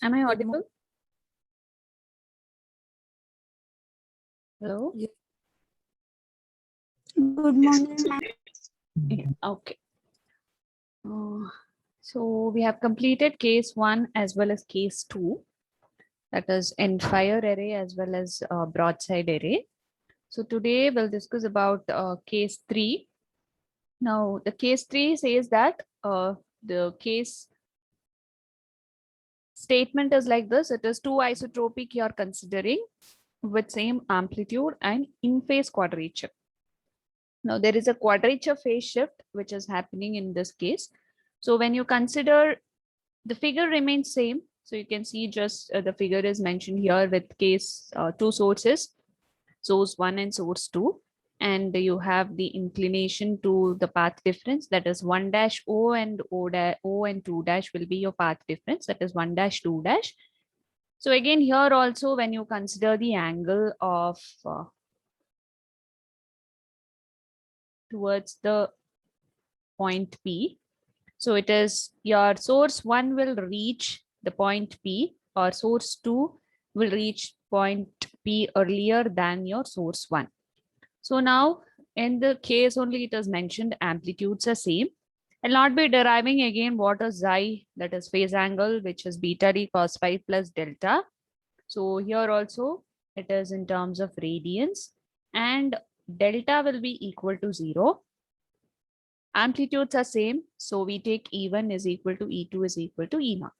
Am I Good audible? Hello? Yes. Good morning, ma'am. Yeah, okay. So we have completed case 1 as well as case 2, that is end fire array as well as broadside array. So today we'll discuss about case 3. Now the case 3 says that the case statement is like this. It is two isotropic you are considering with same amplitude and in phase quadrature. Now there is a quadrature phase shift which is happening in this case. So when you consider, the figure remains same. So you can see just the figure is mentioned here with case two sources, source 1 and source 2. And you have the inclination to the path difference, that is 1 dash O and O and 2 dash will be your path difference, that is 1 dash 2 dash. So again here also when you consider the angle of towards the point P, so it is your source 1 will reach the point P, or source 2 will reach point P earlier than your source 1. So now in the case only it is mentioned amplitudes are same. I'll not be deriving again what is xi, that is phase angle, which is beta d cos phi plus delta. So here also it is in terms of radians, and delta will be equal to 0. Amplitudes are same. So we take E1 is equal to E2 is equal to E0.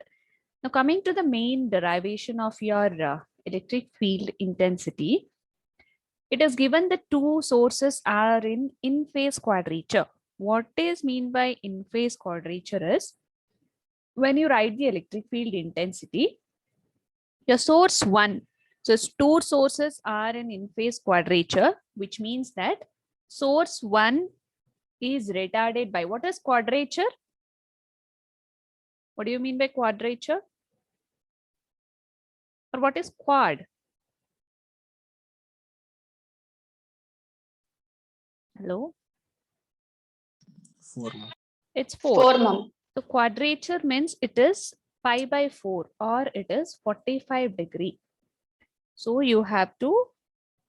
Now coming to the main derivation of your electric field intensity, it is given the two sources are in phase quadrature. What is mean by in phase quadrature is when you write the electric field intensity, your source 1, so two sources are in phase quadrature, which means that source 1 is retarded by, what is quadrature? What do you mean by quadrature? Or what is quad? Hello? 4, ma'am. It's 4. 4, ma'am. So quadrature means it is pi by 4 or it is 45 degree. So you have to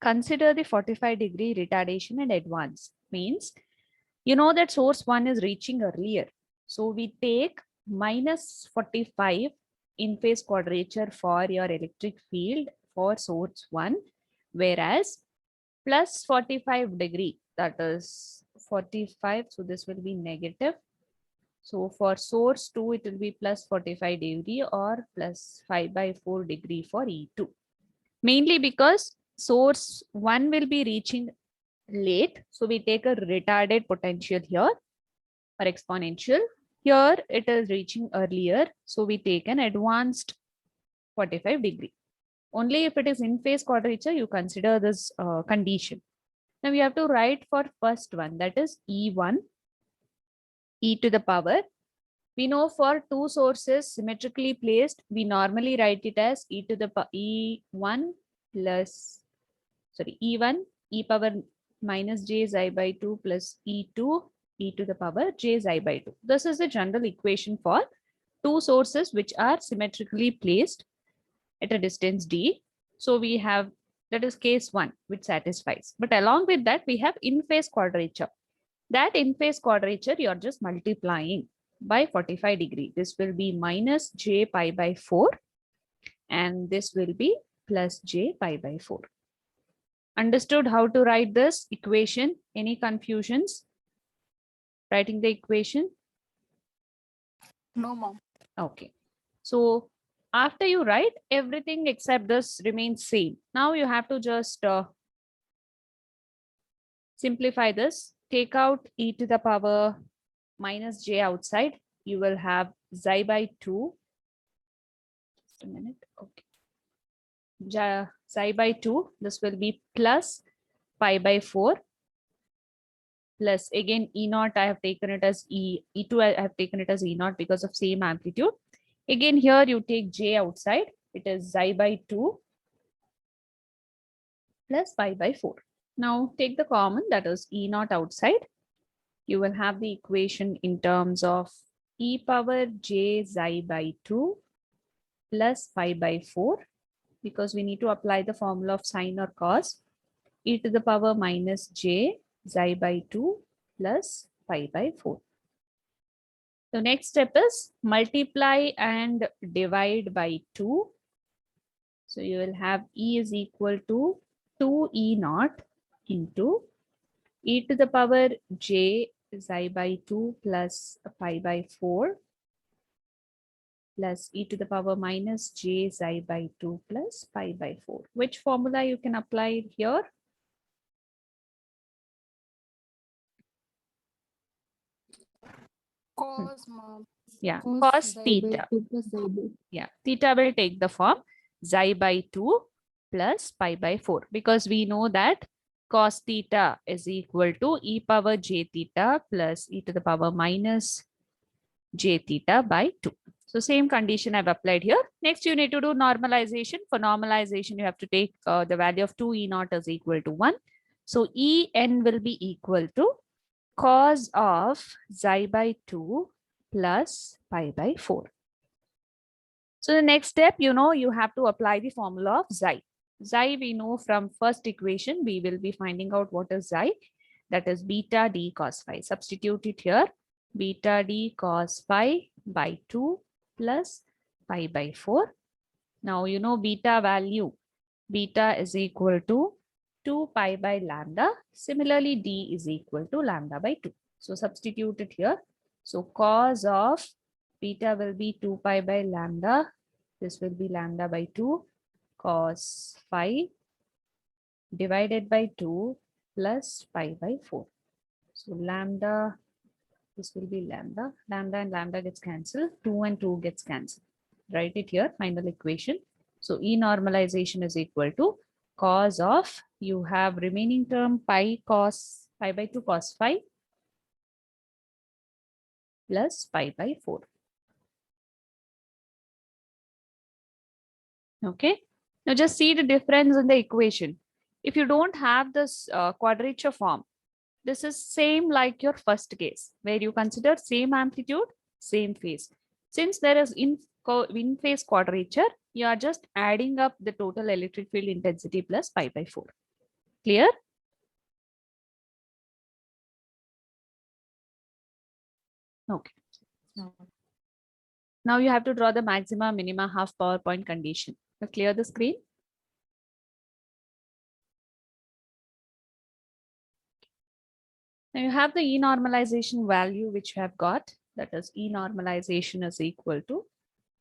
consider the 45-degree retardation in advance. Means you know that source 1 is reaching earlier. So we take minus 45 in phase quadrature for your electric field for source 1, whereas plus 45 degree, that is 45. So this will be negative. So for source 2, it will be plus 45 degree or plus 5 by 4 degree for E2. Mainly because source 1 will be reaching late. So we take a retarded potential here or exponential. Here it is reaching earlier. So we take an advanced 45 degree. Only if it is in phase quadrature, you consider this condition. Now we have to write for first one, that is E1, e to the power. We know for two sources symmetrically placed, we normally write it as e to the E1 plus, sorry, E1 e power minus j xi by 2 plus E2 e to the power j xi by 2. This is the general equation for two sources which are symmetrically placed at a distance d. So we have, that is case 1 which satisfies. But along with that, we have in phase quadrature. That in phase quadrature, you're just multiplying by 45 degree. This will be minus j pi by 4 and this will be plus j pi by 4. Understood how to write this equation? Any confusions writing the equation? No, ma'am. Okay. So after you write, everything except this remains same. Now you have to just simplify this. Take out e to the power minus j outside. You will have xi by 2. Just a minute. Okay. Xi by 2. This will be plus pi by 4. Plus again E naught, I have taken it as E2, I have taken it as E naught because of same amplitude. Again here you take j outside, it is xi by 2 plus pi by 4. Now take the common, that is E naught outside. You will have the equation in terms of e power j xi by 2 plus pi by 4, because we need to apply the formula of sine or cos, e to the power minus j xi by 2 plus pi by 4. The next step is multiply and divide by 2. So you will have E is equal to 2E naught into e to the power j xi by 2 plus pi by 4 plus e to the power minus j xi by 2 plus pi by 4. Which formula you can apply here? Cos, mom. Yeah, cos xi by theta. 2 plus xi by. Yeah, theta will take the form xi by 2 plus pi by 4, because we know that cos theta is equal to e power j theta plus e to the power minus j theta by 2. So same condition I've applied here. Next, you need to do normalization. For normalization, you have to take the value of 2 E naught is equal to 1. So En will be equal to cos of xi by 2 plus pi by 4. So the next step, you have to apply the formula of xi. Xi we know from first equation, we will be finding out what is xi. That is beta d cos phi. Substitute it here. Beta d cos phi by 2 plus pi by 4. Now you know beta value. Beta is equal to 2 pi by lambda. Similarly, d is equal to lambda by 2. So substitute it here. So cos of beta will be 2 pi by lambda. This will be lambda by 2 cos phi divided by 2 plus pi by 4. So lambda, this will be lambda. Lambda and lambda gets cancelled. 2 and 2 gets cancelled. Write it here, final equation. So E normalization is equal to cos of, you have remaining term pi by 2 cos phi plus pi by 4. Okay. Now just see the difference in the equation. If you don't have this quadrature form, this is same like your first case where you consider same amplitude, same phase. Since there is in phase quadrature, you are just adding up the total electric field intensity plus pi by 4. Clear? Okay. Now you have to draw the maxima, minima, half power point condition. Clear the screen? Now you have the E normalization value which you have got. That is E normalization is equal to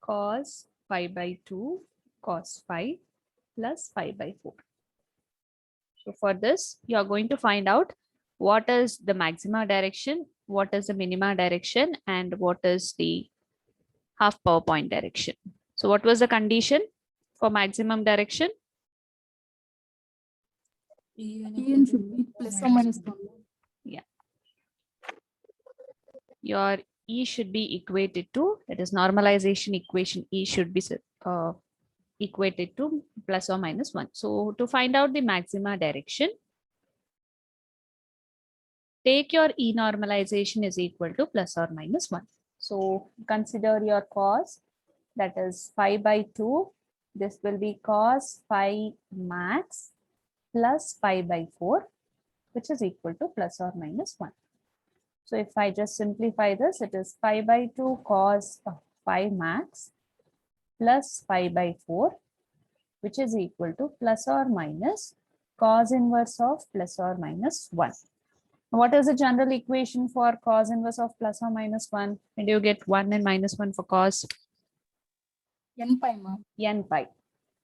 cos pi by 2 cos phi plus pi by 4. So for this, you are going to find out what is the maxima direction, what is the minima direction, and what is the half power point direction. So what was the condition for maximum direction? En should be plus or minus 1. Yeah. Your E should be equated to, that is normalization equation, E should be equated to plus or minus 1. So to find out the maxima direction, take your E normalization is equal to plus or minus 1. So consider your cos, that is phi by 2. This will be cos phi max plus pi by 4, which is equal to plus or minus 1. So if I just simplify this, it is pi by 2 cos phi max plus pi by 4, which is equal to plus or minus cos inverse of plus or minus 1. What is the general equation for cos inverse of plus or minus 1? When do you get 1 and minus 1 for cos? N pi, ma'am. N pi.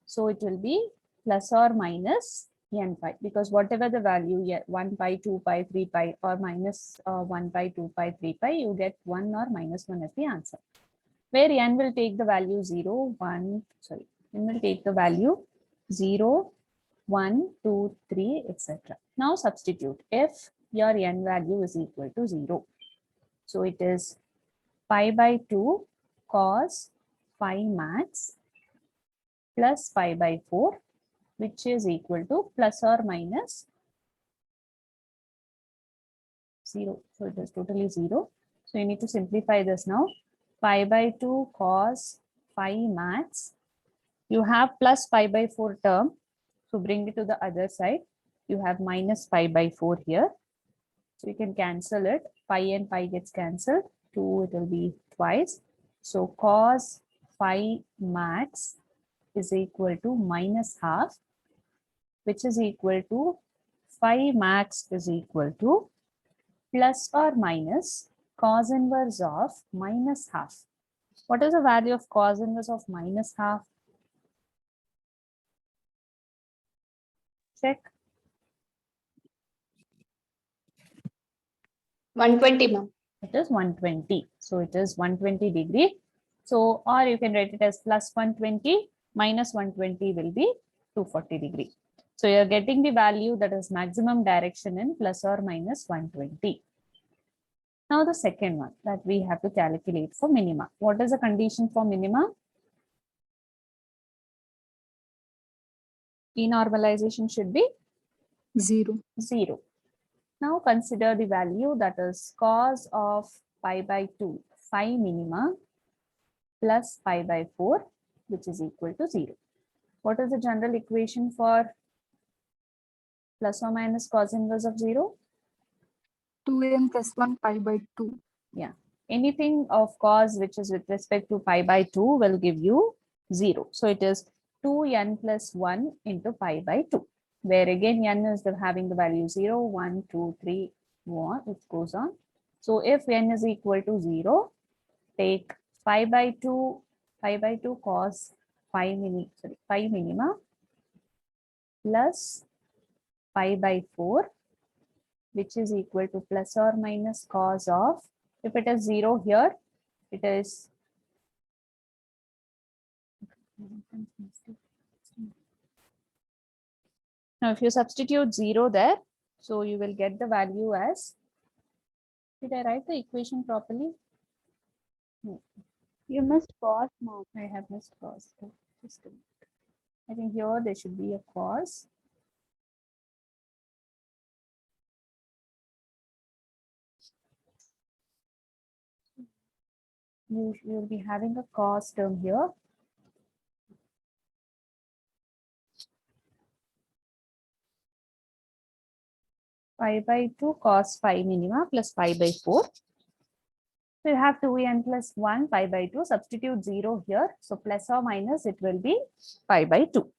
So it will be plus or minus n pi, because whatever the value, 1 pi, 2 pi, 3 pi, or minus 1 pi, 2 pi, 3 pi, you get 1 or minus 1 as the answer. Where n will take the value 0, 1, sorry, n will take the value 0, 1, 2, 3, etc. Now substitute if your n value is equal to 0. So it is pi by 2 cos phi max plus pi by 4, which is equal to plus or minus 0. So it is totally 0. So you need to simplify this now. Pi by 2 cos phi max You have plus pi by 4 term. So bring it to the other side. You have minus pi by 4 here. So you can cancel it. Pi and pi gets cancelled. 2, it will be twice. So cos phi max is equal to minus half, which is equal to phi max is equal to plus or minus cos inverse of minus half. What is the value of cos inverse of minus half? Check. 120, ma'am. It is 120. So it is 120 degree. So, or you can write it as plus 120 minus 120 will be 240 degree. So you're getting the value that is maximum direction in plus or minus 120. Now the second one that we have to calculate for minima. What is the condition for minima? Denormalization should be 0. 0. Now consider the value that is cos of pi by 2, phi minima plus pi by 4, which is equal to 0. What is the general equation for plus or minus cos inverse of 0? 2n plus 1 pi by 2. Yeah. Anything of cos which is with respect to pi by 2 will give you 0. So it is 2n plus 1 into pi by 2, where again n is having the value 0, 1, 2, 3, more, it goes on. So if n is equal to 0, take pi by 2 cos pi minima plus pi by 4, which is equal to plus or minus cos of, if it is 0 here, it is now if you substitute 0 there, so you will get the value as, did I write the equation properly? No. You must pause, ma'am. I have missed cos. Just a minute. I think here there should be a cos. You will be having a cos term here. Pi by 2 cos phi minima plus pi by 4. So you have 2n plus 1 pi by 2. Substitute 0 here. So plus or minus it will be pi by 2.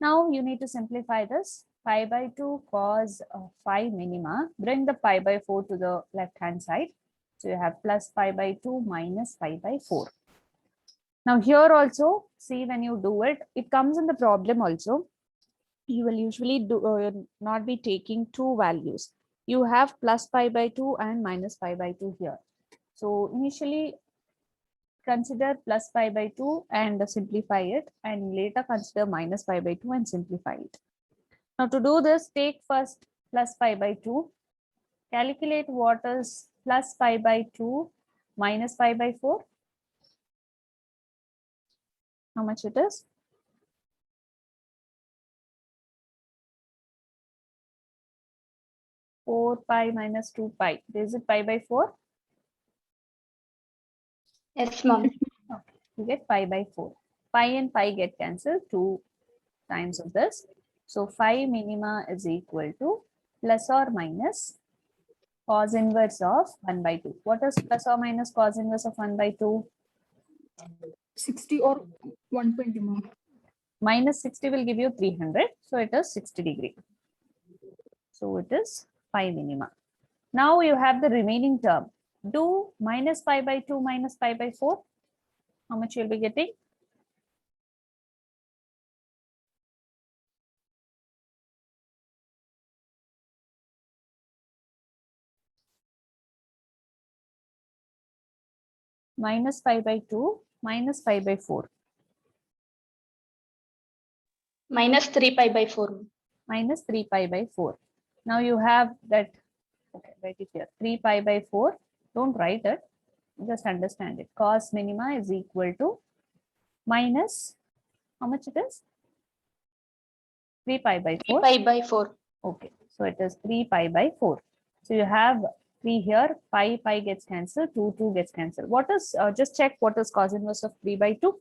Now you need to simplify this. Pi by 2 cos phi minima. Bring the pi by 4 to the left hand side. So you have plus pi by 2 minus pi by 4. Now here also, see when you do it, it comes in the problem also. You will usually not be taking two values. You have plus pi by 2 and minus pi by 2 here. So initially consider plus pi by 2 and simplify it, and later consider minus pi by 2 and simplify it. Now to do this, take first plus pi by 2. Calculate what is plus pi by 2 minus pi by 4. How much it is? Four pi minus 2 pi. Is it pi by 4? Yes, ma'am. Okay, you get pi by 4. Pi and pi get cancelled 2 times of this. So phi minima is equal to plus or minus cos inverse of 1 by 2. What is plus or minus cos inverse of 1 by 2? 60 or 120, ma'am. Minus 60 will give you 300. So it is 60 degree. So it is phi minima. Now you have the remaining term. Do minus pi by 2 minus pi by 4. How much you'll be getting? Minus pi by 2 minus pi by 4. Minus 3 pi by 4. Minus 3 pi by 4. Now you have that, okay, write it here, 3 pi by 4. Don't write it, just understand it. Cos minima is equal to minus, how much it is? 3 pi by 3 4. pi by 4. Okay, so it is 3 pi by 4. So you have 3 here, pi gets cancelled, 2 gets cancelled. What is, just check what is cos inverse of 3 by 2?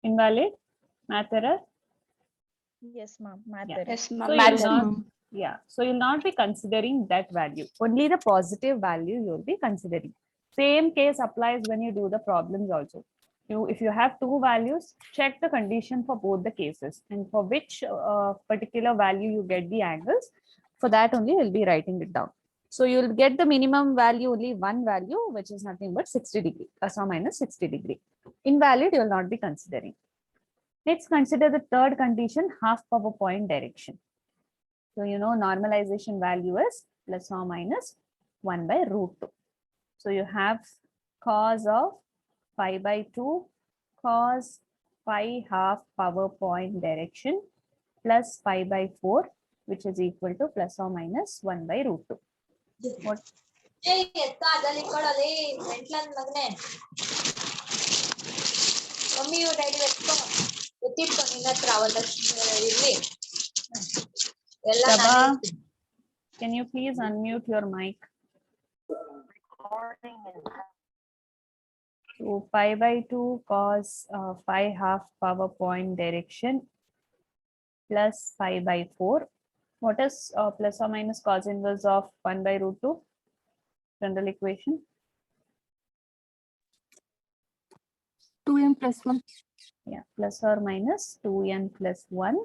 Invalid? Math error? Yes, ma'am. Math Yeah. error. Yes, ma'am. So Math you'll error. not, ma'am. yeah. So you'll not be considering that value. Only the positive value you'll be considering. Same case applies when you do the problems also. If you have two values, check the condition for both the cases and for which particular value you get the angles. For that only you'll be writing it down. So you'll get the minimum value, only one value, which is nothing but 60 degree, plus or minus 60 degree. Invalid, you will not be considering. Let's consider the third condition, half power point direction. So, you know, normalization value is plus or minus 1 by root 2. So you have cos of pi by 2 cos pi half power point direction plus pi by 4, which is equal to plus or minus 1 by root 2. What? Sabha, can you please unmute your mic? So pi by 2 cos phi half power point direction plus pi by 4. What is plus or minus cos inverse of 1 by root 2? General equation. 2m plus 1. Yeah, plus or minus 2n plus 1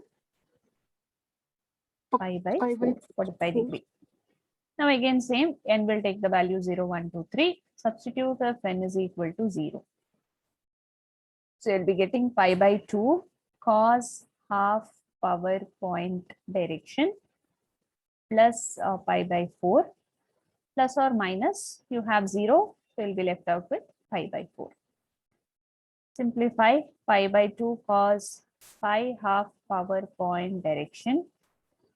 pi by Pi by 45 4. degree. Now again same, n will take the value 0, 1, 2, 3. Substitute if n is equal to 0. So you'll be getting pi by 2 cos half power point direction plus pi by 4 plus or minus, you have 0, so you'll be left out with pi by 4. Simplify pi by 2 cos phi half power point direction,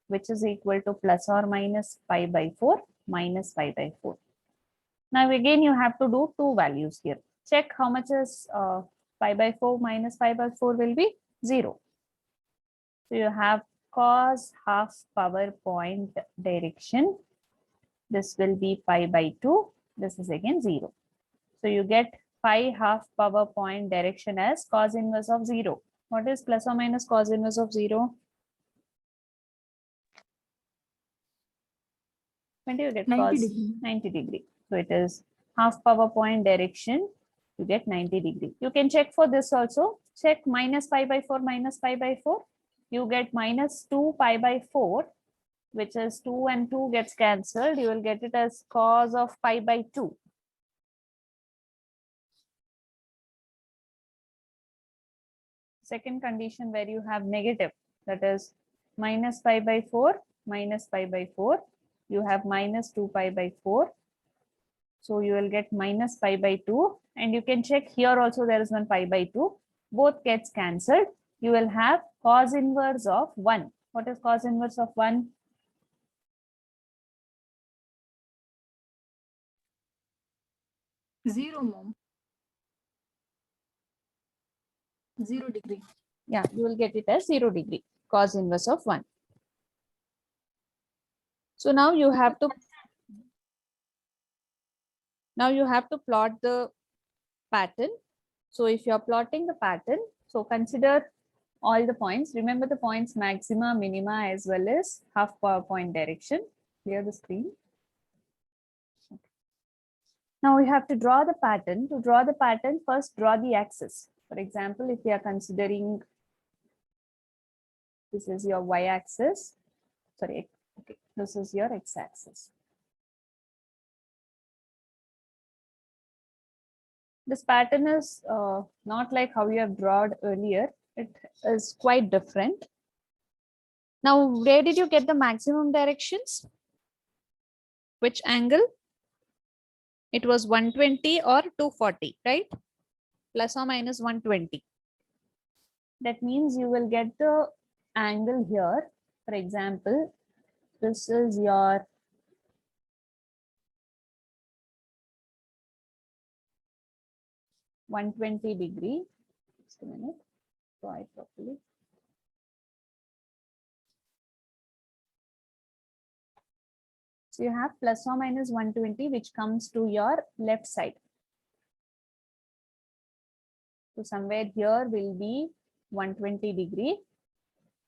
which is equal to plus or minus pi by 4 minus pi by 4. Now again you have to do two values here. Check how much is pi by 4 minus pi by 4 will be 0. So you have cos half power point direction. This will be pi by 2. This is again 0. So you get pi half power point direction as cos inverse of 0. What is plus or minus cos inverse of 0? When do you get 90 cos? degree. 90 degree. So it is half power point direction. You get 90 degree. You can check for this also. Check minus pi by 4 minus pi by 4. You get minus 2 pi by 4, which is 2 and 2 gets cancelled. You will get it as cos of pi by 2. Second condition where you have negative, that is minus pi by 4 minus pi by 4. You have minus 2 pi by 4. So you will get minus pi by 2. And you can check here also there is one pi by 2. Both gets cancelled. You will have cos inverse of 1. What is cos inverse of 1? Zero, mom. 0 degree. Yeah, you will get it as 0 degree, cos inverse of 1. So now you have to plot the pattern. So if you are plotting the pattern, so consider all the points. Remember the points maxima, minima, as well as half power point direction. Clear the screen. Now we have to draw the pattern. To draw the pattern, first draw the axis. For example, if we are considering this is your y-axis, sorry, okay, this is your x-axis. This pattern is not like how you have drawn earlier. It is quite different. Now, where did you get the maximum directions? Which angle? It was 120 or 240, right? Plus or minus 120. That means you will get the angle here. For example, this is your (120°). Just a minute. Draw it properly. So you have plus or minus 120, which comes to your left side. So somewhere here will be 120 degree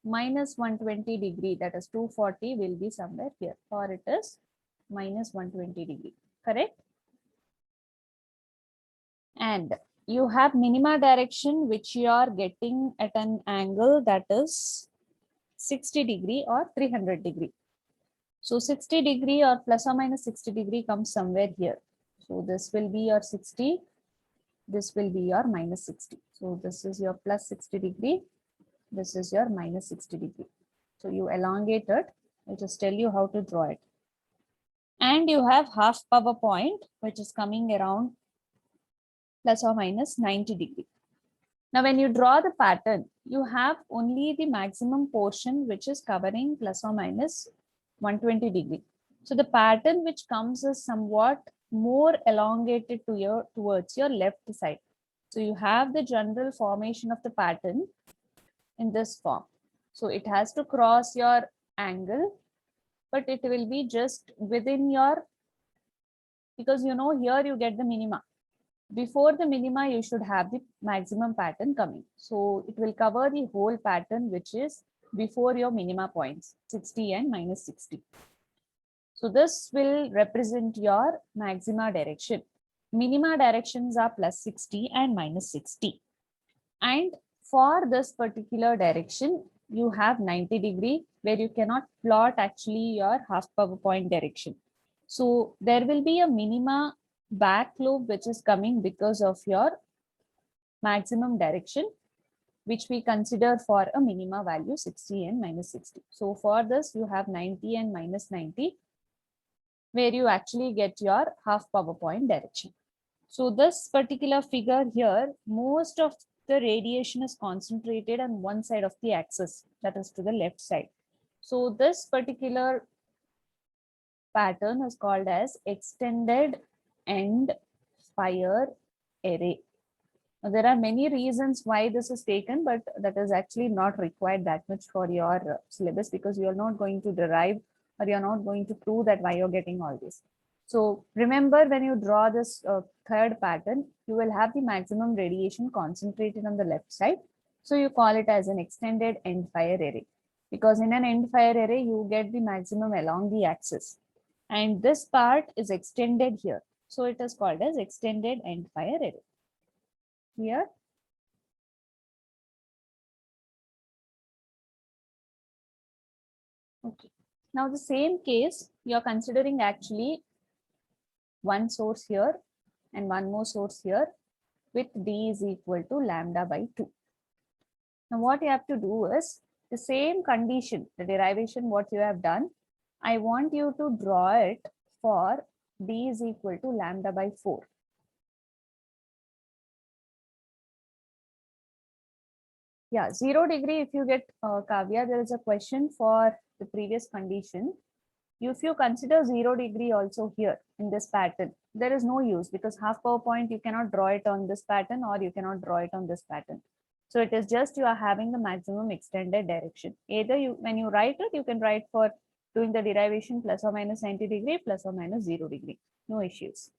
minus 120 degree, that is 240, will be somewhere here, or it is minus 120 degree, correct? And you have minima direction which you are getting at an angle that is 60 degree or 300 degree. So 60 degree or plus or minus 60 degree comes somewhere here. So this will be your 60, this will be your minus 60. So this is your plus 60 degree, this is your minus 60 degree. So you elongate it, I'll just tell you how to draw it. And you have half power point which is coming around plus or minus 90 degree. Now, when you draw the pattern, you have only the maximum portion which is covering plus or minus 120 degree. So the pattern which comes is somewhat more elongated towards your left side. So you have the general formation of the pattern in this form. So it has to cross your angle, but it will be just within your, because you know here you get the minima. Before the minima, you should have the maximum pattern coming. So it will cover the whole pattern, which is before your minima points, 60 and minus 60. So this will represent your maxima direction. Minima directions are plus 60 and minus 60. And for this particular direction, you have 90 degree where you cannot plot actually your half power point direction. So there will be a minima back loop which is coming because of your maximum direction, which we consider for a minima value 60 and minus 60. So for this, you have 90 and minus 90, where you actually get your half power point direction. So this particular figure here, most of the radiation is concentrated on one side of the axis, that is to the left side. So this particular pattern is called as extended end fire array. Now, there are many reasons why this is taken, but that is actually not required that much for your syllabus, because you are not going to derive or you're not going to prove that why you're getting all this. So remember, when you draw this third pattern, you will have the maximum radiation concentrated on the left side. So you call it as an extended end fire array, because in an end fire array, you get the maximum along the axis. And this part is extended here. So it is called as extended end fire array. Here. Okay. Now the same case, you're considering actually one source here and one more source here with D is equal to lambda by 2. Now what you have to do is the same condition, the derivation what you have done, I want you to draw it for D is equal to lambda by 4. Yeah, 0 degree, if you get Kavya, there is a question for the previous condition. If you consider 0 degree also here in this pattern, there is no use, because half power point, you cannot draw it on this pattern or you cannot draw it on this pattern. So it is just you are having the maximum extended direction. Either you, when you write it, you can write for doing the derivation plus or minus 90 degree, plus or minus 0 degree. No issues.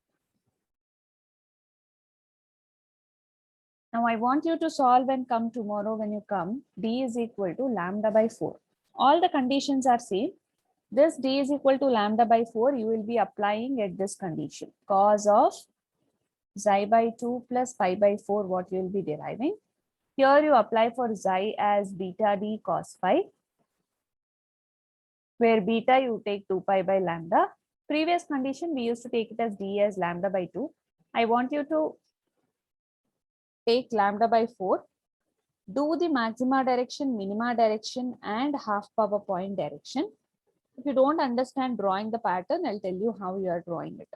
Now I want you to solve and come tomorrow when you come. D is equal to lambda by 4. All the conditions are same. This D is equal to lambda by 4, you will be applying at this condition. Cos of xi by 2 plus pi by 4, what you will be deriving. Here you apply for xi as beta d cos phi, where beta you take 2 pi by lambda. Previous condition, we used to take it as d as lambda by 2. I want you to take lambda by 4. Do the maxima direction, minima direction, and half power point direction. If you don't understand drawing the pattern, I'll tell you how you are drawing it.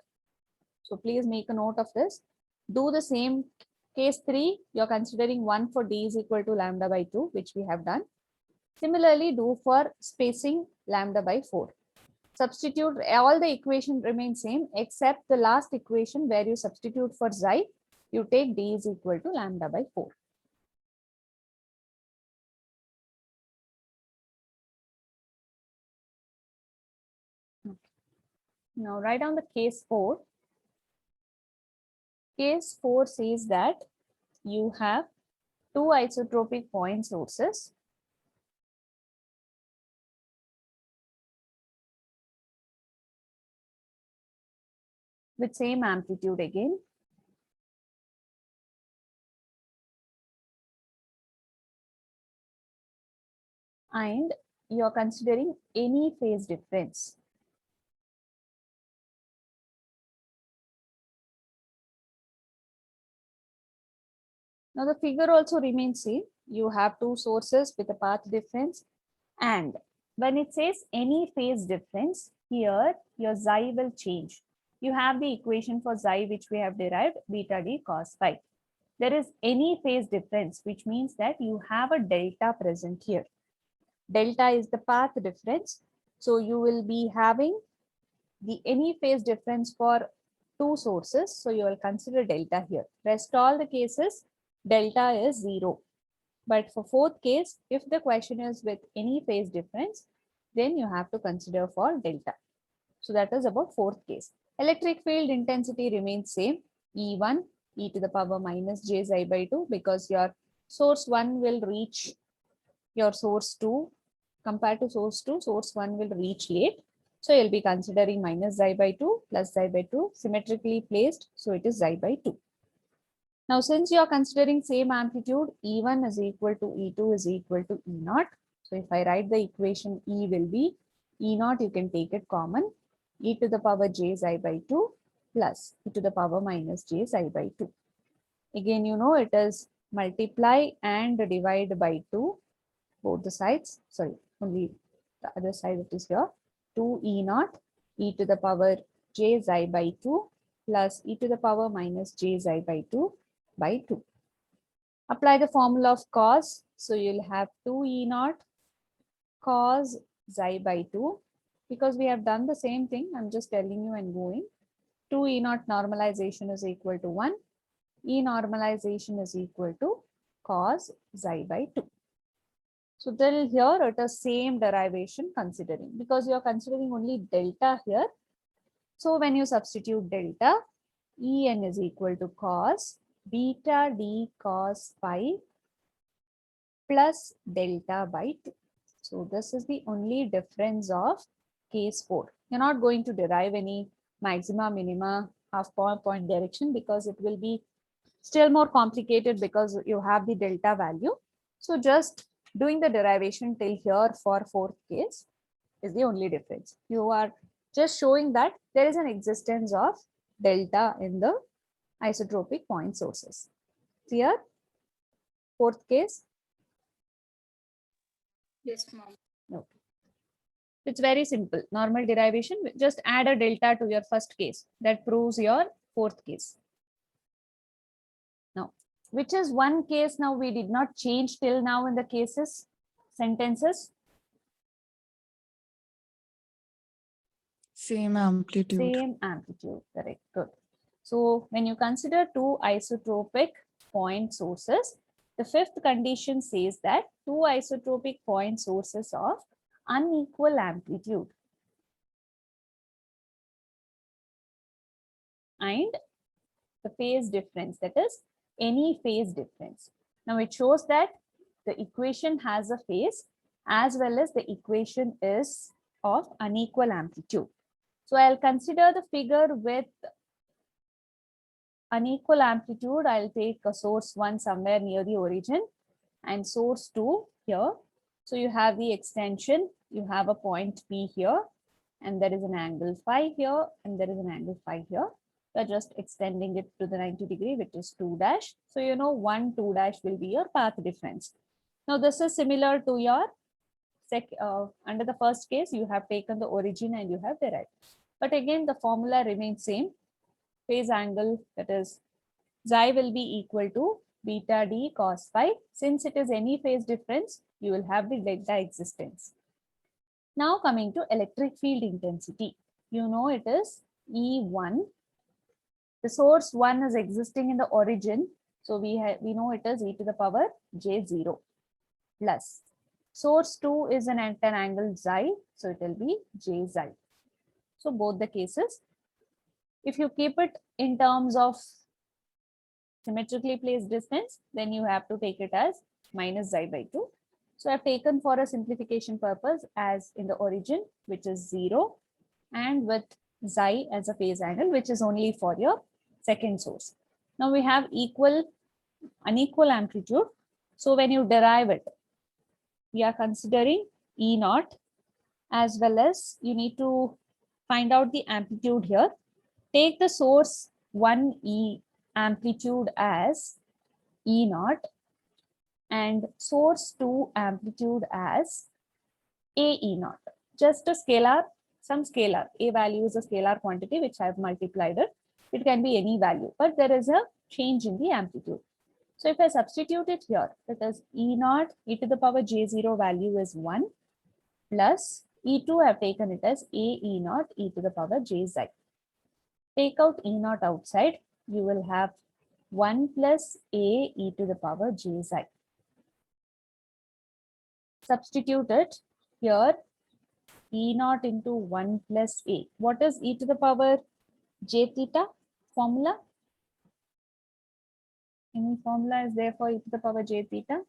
So please make a note of this. Do the same case 3. You're considering 1 for D is equal to lambda by 2, which we have done. Similarly, do for spacing lambda by 4. Substitute, all the equation remain same except the last equation where you substitute for xi, you take D is equal to lambda by 4. Okay. Now write down the case 4. Case 4 says that you have two isotropic point sources with same amplitude again. And you're considering any phase difference. Now the figure also remains same. You have two sources with a path difference, and when it says any phase difference, here your xi will change. You have the equation for xi which we have derived, beta d cos phi. There is any phase difference, which means that you have a delta present here. Delta is the path difference. So you will be having the any phase difference for two sources. So you will consider delta here. Rest all the cases, delta is 0. But for fourth case, if the question is with any phase difference, then you have to consider for delta. So that is about fourth case. Electric field intensity remains same, E1 e to the power minus j xi by 2, because your source 1 will reach your source 2 compared to source 2, source 1 will reach late. So you'll be considering minus xi by 2 plus xi by 2 symmetrically placed. So it is xi by 2. Now, since you are considering same amplitude, E1 is equal to E2 is equal to E0. So if I write the equation, E will be E0, you can take it common, e to the power j xi by 2 plus e to the power minus j xi by 2. Again, you know it is multiply and divide by 2, both the sides, sorry, only the other side it is here, 2 E0 e to the power j xi by 2 plus e to the power minus j xi by 2 by 2. Apply the formula of cos. So you'll have 2 E0 cos xi by 2. Because we have done the same thing, I'm just telling you and going. 2 E0 normalization is equal to 1. E normalization is equal to cos xi by 2. So till here it is same derivation considering, because you are considering only delta here. So when you substitute delta, En is equal to cos beta d cos phi plus delta by 2. So this is the only difference of case 4. You're not going to derive any maxima, minima, half point direction, because it will be still more complicated because you have the delta value. So just doing the derivation till here for fourth case is the only difference. You are just showing that there is an existence of delta in the isotropic point sources. Clear? Fourth case? Yes, ma'am. Okay. It's very simple. Normal derivation, just add a delta to your first case. That proves your fourth case. Now, which is one case now we did not change till now in the cases, sentences? Same amplitude. Same amplitude, correct, good. So when you consider two isotropic point sources, the fifth condition says that two isotropic point sources of unequal amplitude and the phase difference, that is any phase difference. Now it shows that the equation has a phase as well as the equation is of unequal amplitude. So I'll consider the figure with unequal amplitude. I'll take a source 1 somewhere near the origin and source 2 here. So you have the extension, you have a point P here, and there is an angle phi here, and there is an angle phi here. We're just extending it to the 90 degree, which is 2 dash. So you know 1, 2 dash will be your path difference. Now this is similar to your under the first case, you have taken the origin and you have derived. But again, the formula remains same. Phase angle, that is xi will be equal to beta d cos phi. Since it is any phase difference, you will have the delta existence. Now coming to electric field intensity. You know it is E1. The source 1 is existing in the origin. So we know it is e to the power j0 plus source 2 is at an angle xi. So it will be j xi. So both the cases, if you keep it in terms of symmetrically placed distance, then you have to take it as minus xi by 2. So I've taken for a simplification purpose as in the origin, which is 0, and with xi as a phase angle, which is only for your second source. Now we have unequal amplitude. So when you derive it, we are considering E naught, as well as you need to find out the amplitude here. Take the source 1E amplitude as E naught and source 2 amplitude as AE naught. Just a scalar, some scalar. A value is a scalar quantity which I have multiplied it. It can be any value, but there is a change in the amplitude. So if I substitute it here, that is E naught e to the power j0 value is 1 plus E2 I have taken it as AE naught e to the power j xi. Take out E naught outside, you will have 1 plus A e to the power j xi. Substitute it here, E naught into 1 plus A. What is e to the power j theta formula? Any formula is there for e to the power j theta?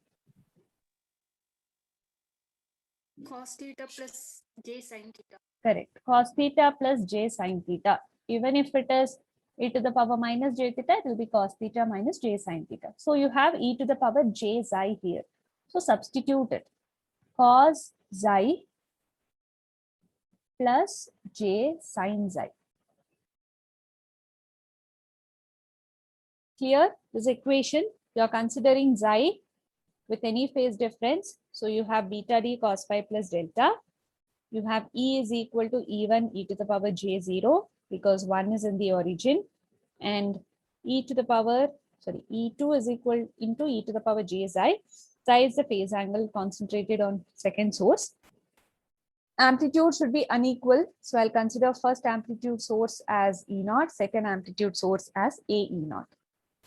Cos theta plus j sin theta. Correct. Cos theta plus j sin theta. Even if it is e to the power minus j theta, it will be cos theta minus j sin theta. So you have e to the power j xi here. So substitute it. Cos xi plus j sin xi. Clear? This equation, you are considering xi with any phase difference. So you have beta d cos phi plus delta. You have E is equal to E1 e to the power j0 because 1 is in the origin, and e to the power, sorry, E2 is equal into e to the power j xi. Xi is the phase angle concentrated on second source. Amplitude should be unequal. So I'll consider first amplitude source as E naught, second amplitude source as AE naught.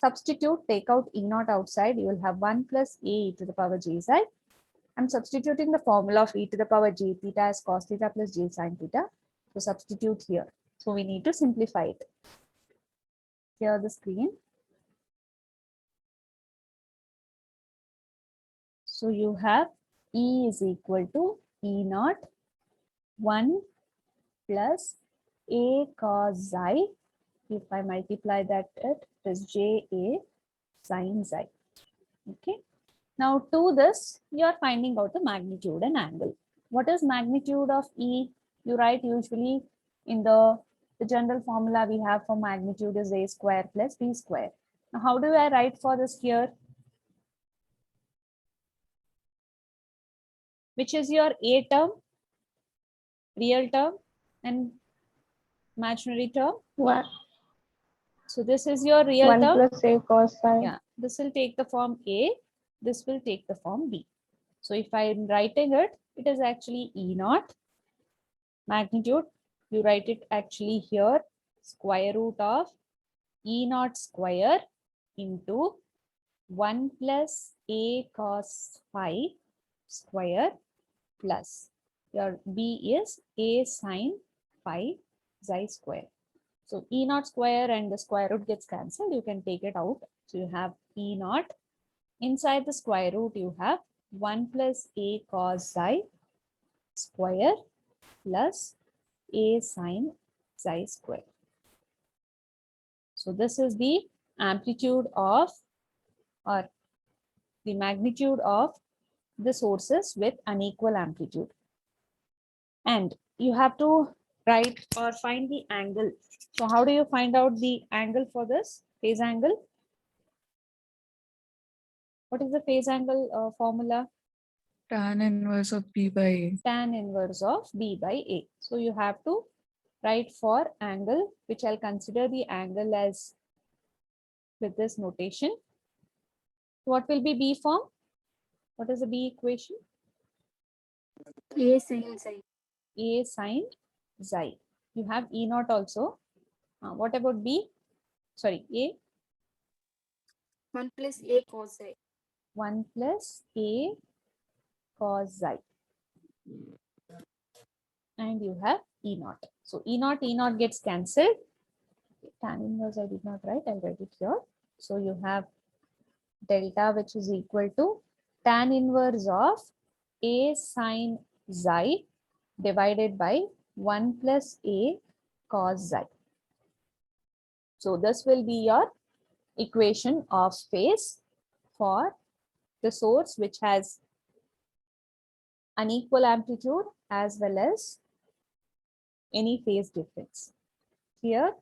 Substitute, take out E naught outside, you will have 1 plus A e to the power j xi. I'm substituting the formula of e to the power j theta as cos theta plus j sin theta. So substitute here. So we need to simplify it. Clear the screen. So you have E is equal to E naught 1 plus A cos xi. If I multiply that, it is j A sin xi. Okay. Now to this, you are finding out the magnitude and angle. What is magnitude of E? You write usually in the general formula we have for magnitude is A square plus B square. Now how do I write for this here? Which is your A term, real term, and imaginary term? 1 So this is your real term. plus A cos phi. Yeah, this will take the form A, this will take the form B. So if I'm writing it, it is actually E naught. Magnitude, you write it actually here, square root of E naught square into 1 plus A cos phi square plus your B is A sin phi xi square. So E naught square and the square root gets cancelled. You can take it out. So you have E naught. Inside the square root, you have 1 plus A cos xi square plus A sin xi square. So this is the amplitude of, or the magnitude of the sources with unequal amplitude. And you have to write or find the angle. So how do you find out the angle for this phase angle? What is the phase angle formula? Tan inverse of B by A. Tan inverse of B by A. So you have to write for angle, which I'll consider the angle as with this notation. What will be B form? What is the B equation? A sin xi. A sin xi. You have E naught also. What about B? Sorry, A. 1 plus A cos xi. 1 plus A cos xi. And you have E naught. So E naught gets cancelled. Tan inverse I did not write, I'll write it here. So you have delta, which is equal to tan inverse of A sine xi divided by 1 plus A cos xi. So this will be your equation of phase for the source which has unequal amplitude as well as any phase difference. Clear?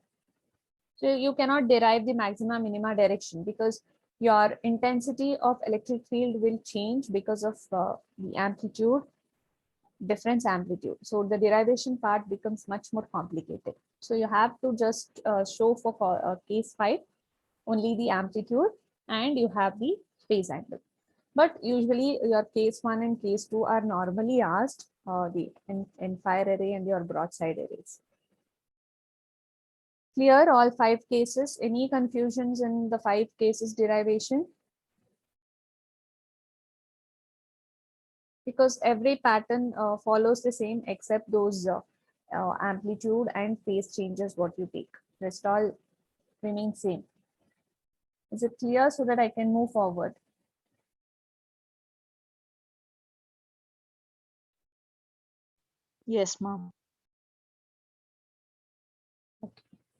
So you cannot derive the maxima minima direction because your intensity of electric field will change because of the amplitude, difference amplitude. So the derivation part becomes much more complicated. So you have to just show for case 5 only the amplitude and you have the phase angle. But usually your case 1 and case 2 are normally asked the fire array and your broadside arrays. Clear all 5 cases? Any confusions in the 5 cases derivation? Because every pattern follows the same except those amplitude and phase changes what you take. Rest all remain same. Is it clear so that I can move forward? Yes, ma'am.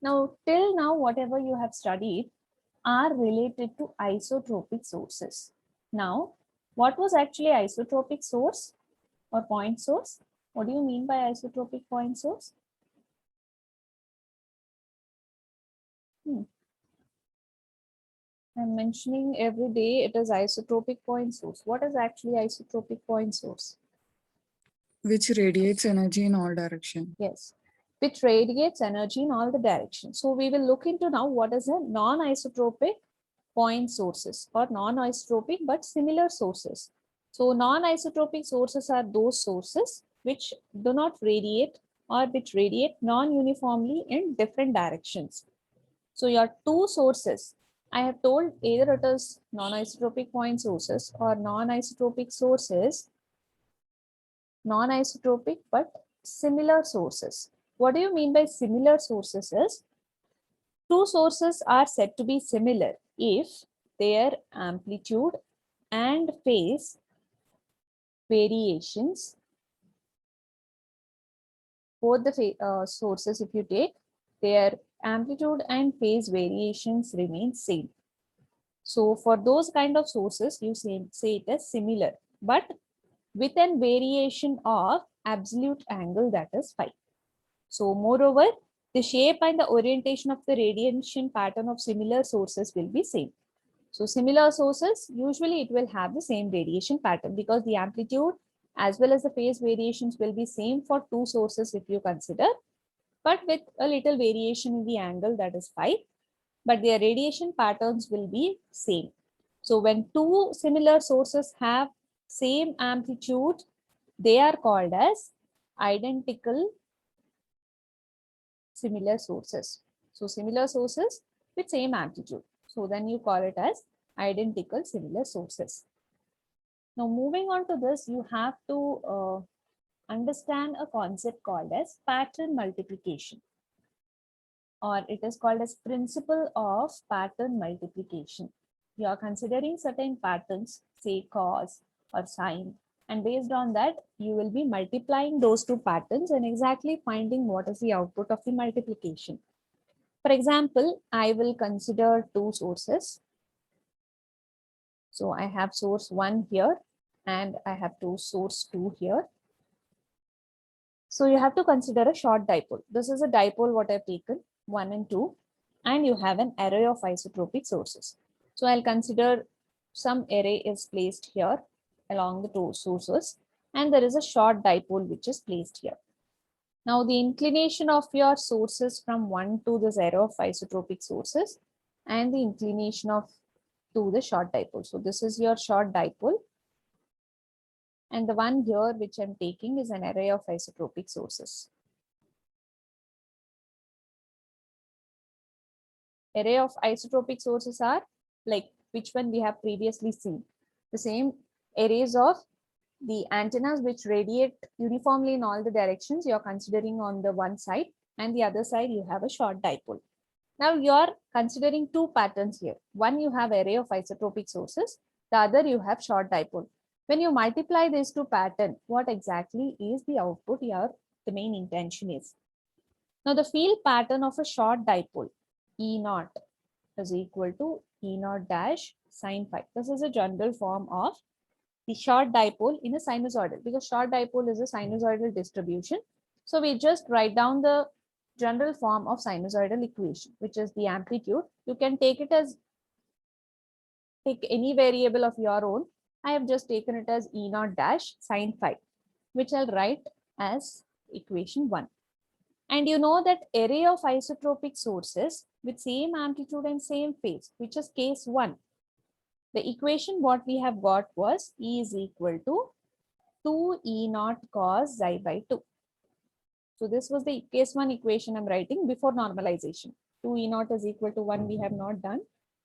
Now, till now, whatever you have studied are related to isotropic sources. Now, what was actually isotropic source or point source? What do you mean by isotropic point source? I'm mentioning every day it is isotropic point source. What is actually isotropic point source? Which radiates energy in all directions. Yes, which radiates energy in all the directions. So we will look into now what is a non-isotropic point sources or non-isotropic but similar sources. So non-isotropic sources are those sources which do not radiate or which radiate non-uniformly in different directions. So your two sources, I have told either it is non-isotropic point sources or non-isotropic sources, non-isotropic but similar sources. What do you mean by similar sources is two sources are said to be similar if their amplitude and phase variations, both the sources if you take, their amplitude and phase variations remain same. So for those kind of sources, you say it as similar, but with an variation of absolute angle that is phi. So moreover, the shape and the orientation of the radiation pattern of similar sources will be same. So similar sources, usually it will have the same radiation pattern because the amplitude as well as the phase variations will be same for two sources if you consider, but with a little variation in the angle that is phi, but their radiation patterns will be same. So when two similar sources have same amplitude, they are called as identical similar sources. So similar sources with same amplitude. So then you call it as identical similar sources. Now moving on to this, you have to understand a concept called as pattern multiplication, or it is called as principle of pattern multiplication. You are considering certain patterns, say cos or sine, and based on that, you will be multiplying those two patterns and exactly finding what is the output of the multiplication. For example, I will consider two sources. So I have source 1 here and I have source 2 here. So you have to consider a short dipole. This is a dipole what I've taken, 1 and 2, and you have an array of isotropic sources. So I'll consider some array is placed here along the two sources, and there is a short dipole which is placed here. Now the inclination of your sources from 1 to this array of isotropic sources and the inclination of to the short dipole. So this is your short dipole. And the one here which I'm taking is an array of isotropic sources. Array of isotropic sources are like which one we have previously seen. The same arrays of the antennas which radiate uniformly in all the directions you're considering on the one side, and the other side you have a short dipole. Now you are considering two patterns here. One, you have array of isotropic sources. The other, you have short dipole. When you multiply these two patterns, what exactly is the output the main intention is? Now the field pattern of a short dipole, E naught, is equal to E naught dash sine phi. This is a general form of the short dipole in a sinusoidal, because short dipole is a sinusoidal distribution. So we just write down the general form of sinusoidal equation, which is the amplitude. You can take any variable of your own. I have just taken it as E naught dash sine phi, which I'll write as equation 1. And you know that array of isotropic sources with same amplitude and same phase, which is case 1. The equation what we have got was E is equal to 2 E naught cos xi by 2. So this was the case 1 equation I'm writing before normalization. 2 E naught is equal to 1 we have not done.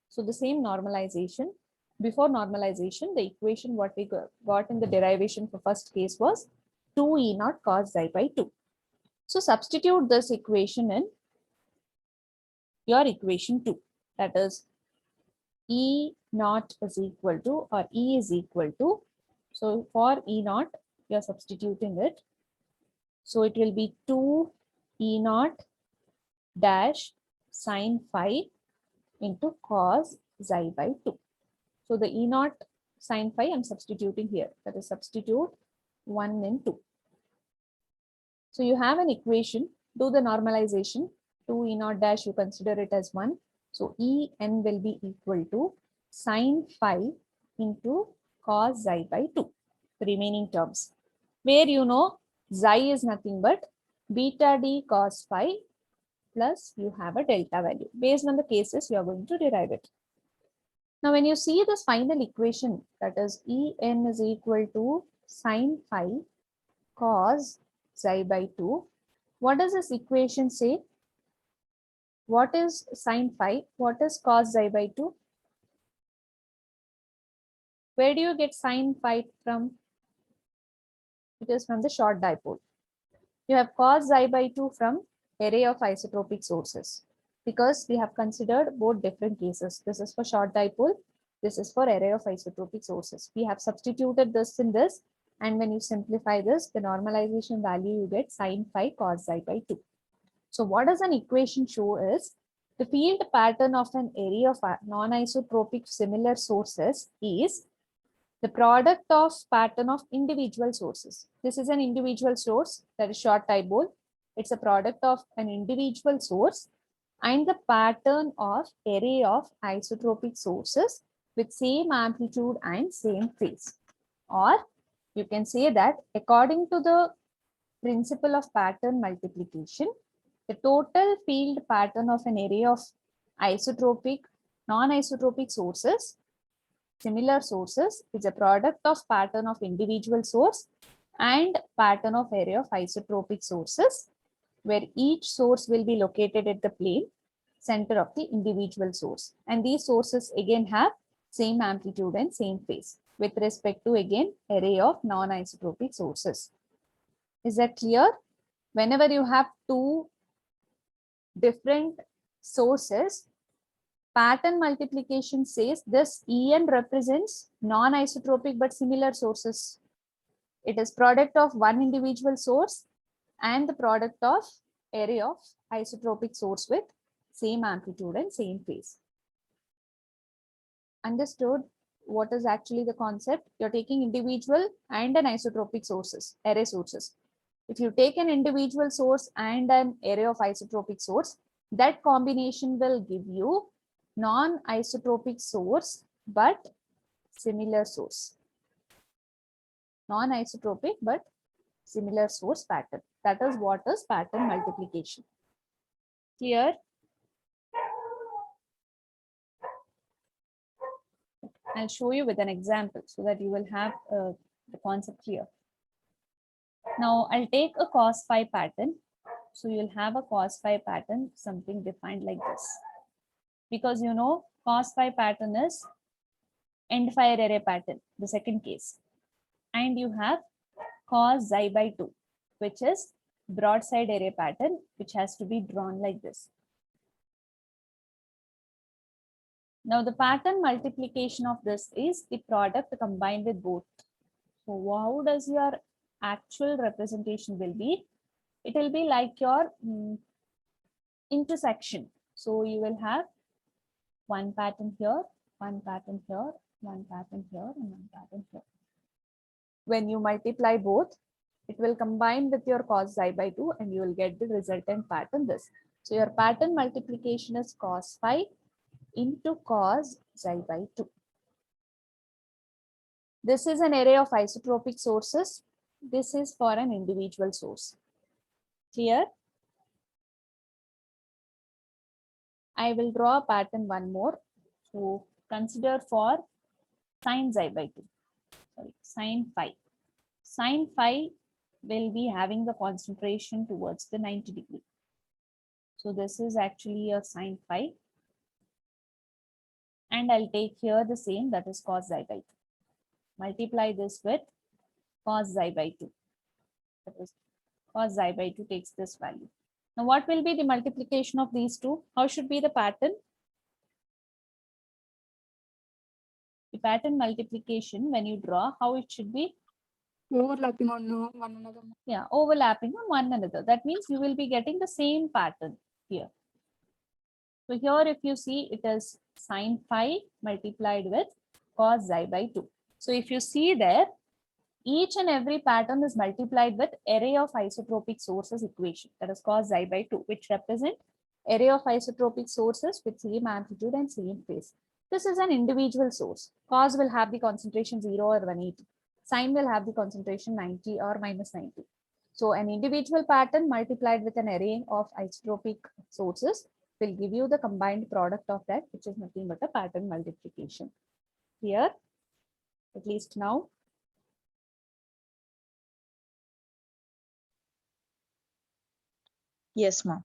So the same normalization. Before normalization, the equation what we got in the derivation for first case was 2 E naught cos xi by 2. So substitute this equation in your equation 2. That is E naught is equal to, or E is equal to, so for E naught, you are substituting it. So it will be 2 E naught dash sine phi into cos xi by 2. So the E naught sine phi I'm substituting here. That is substitute 1 in 2. So you have an equation, do the normalization, 2 E naught dash, you consider it as 1. So En will be equal to sine phi into cos xi by 2, the remaining terms, where you know xi is nothing but beta d cos phi plus you have a delta value. Based on the cases, you are going to derive it. Now, when you see this final equation, that is En is equal to sine phi cos xi by 2, what does this equation say? What is sine phi? What is cos xi by 2? Where do you get sine phi from? It is from the short dipole. You have cos xi by 2 from array of isotropic sources, because we have considered both different cases. This is for short dipole. This is for array of isotropic sources. We have substituted this in this, and when you simplify this, the normalization value you get sine phi cos xi by 2. So what does an equation show is the field pattern of an array of non-isotropic similar sources is the product of pattern of individual sources. This is an individual source, that is short dipole. It's a product of an individual source and the pattern of array of isotropic sources with same amplitude and same phase. Or you can say that according to the principle of pattern multiplication, the total field pattern of an array of isotropic, non-isotropic sources, similar sources, is a product of pattern of individual source and pattern of array of isotropic sources, where each source will be located at the plane center of the individual source. And these sources again have same amplitude and same phase with respect to again array of non-isotropic sources. Is that clear? Whenever you have two different sources, pattern multiplication says this En represents non-isotropic but similar sources. It is product of one individual source and the product of array of isotropic source with same amplitude and same phase. Understood what is actually the concept? You're taking individual and an isotropic sources, array sources. If you take an individual source and an array of isotropic source, that combination will give you non-isotropic source but similar source. Non-isotropic but similar source pattern. That is what is pattern multiplication. Clear? I'll show you with an example so that you will have the concept clear. Now I'll take a cos phi pattern. So you'll have a cos phi pattern, something defined like this. Because you know cos phi pattern is end fire array pattern, the second case. And you have cos xi by 2, which is broadside array pattern, which has to be drawn like this. Now the pattern multiplication of this is the product combined with both. So how does your actual representation will be? It will be like your intersection. So you will have one pattern here, one pattern here, one pattern here, and one pattern here. When you multiply both, it will combine with your cos xi by 2 and you will get the resultant pattern this. So your pattern multiplication is cos phi into cos xi by 2. This is an array of isotropic sources. This is for an individual source. Clear? I will draw a pattern one more. So consider for sin xi by 2. Sorry, sin phi. Sin phi will be having the concentration towards the 90 degree. So this is actually a sin phi. And I'll take here the same, that is cos xi by 2. Multiply this with cos xi by 2. That is cos xi by 2 takes this value. Now what will be the multiplication of these two? How should be the pattern? The pattern multiplication, when you draw, how it should be? Overlapping on one another. Yeah, overlapping on one another. That means you will be getting the same pattern here. So here, if you see, it is sin phi multiplied with cos xi by 2. So if you see there, each and every pattern is multiplied with array of isotropic sources equation, that is cos xi by 2, which represent array of isotropic sources with same amplitude and same phase. This is an individual source. Cos will have the concentration 0 or 180. Sin will have the concentration 90 or minus 90. So an individual pattern multiplied with an array of isotropic sources will give you the combined product of that, which is nothing but a pattern multiplication. Here, at least now. Yes, ma'am.